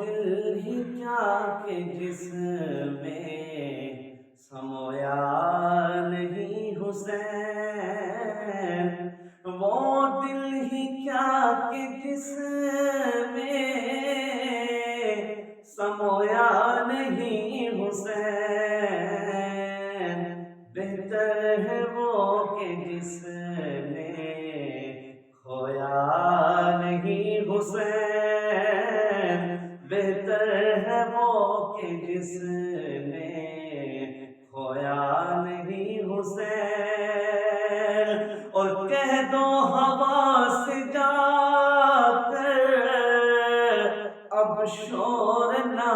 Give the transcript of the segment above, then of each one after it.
دل ہی کیا کہ جس میں سمویا نہیں حسین، وہ دل ہی کیا کہ جس میں سمویا نہیں حسین، بہتر ہے وہ کہ جس نے کھویا نہیں حسین، بہتر ہے وہ کہ جس نے کھویا نہیں حسین۔ اور کہہ دو ہوا سے جا کر اب شور نہ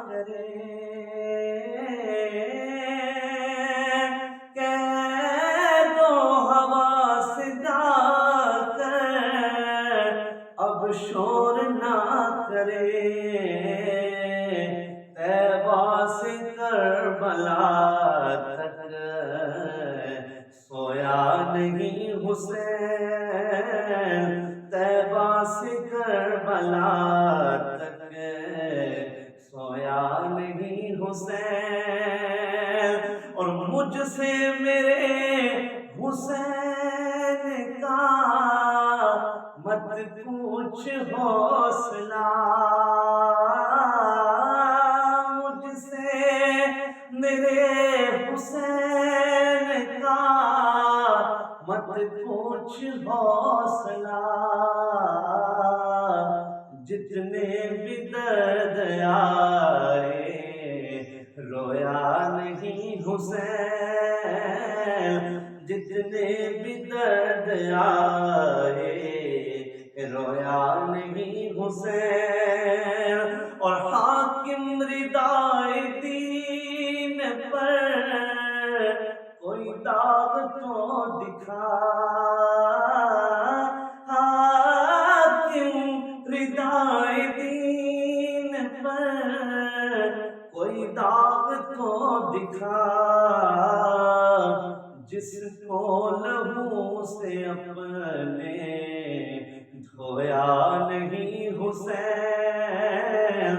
کرے، کہہ دو ہوا سے جا کر اب شور نہ کرے، طیبہ سے کربلا تک سویا نہیں حسین، طیبہ سے کربلا تک سویا نہیں حسین۔ اور مجھ سے میرے حسین کا مت پوچھ حوصلہ، مجھ سے میرے حسین کا مت پوچھ حوصلہ، جتنے بھی درد آئے رویا نہیں حسین، جتنے بھی درد آئے رویا نہیں حسین۔ اور حاکم ردائے دین پر کوئی داغ تو دکھا، حاکم ردائے دین پر کوئی داغ تو دکھا، جس کو لہو سے اپنے دھویا نہیں حسین،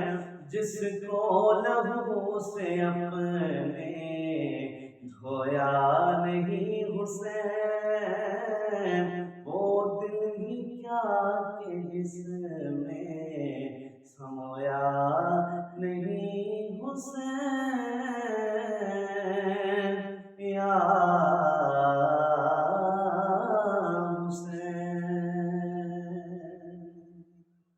جس کو لہو سے اپنے دھویا نہیں حسین، وہ دل ہی کیا کہ جس میں سمویا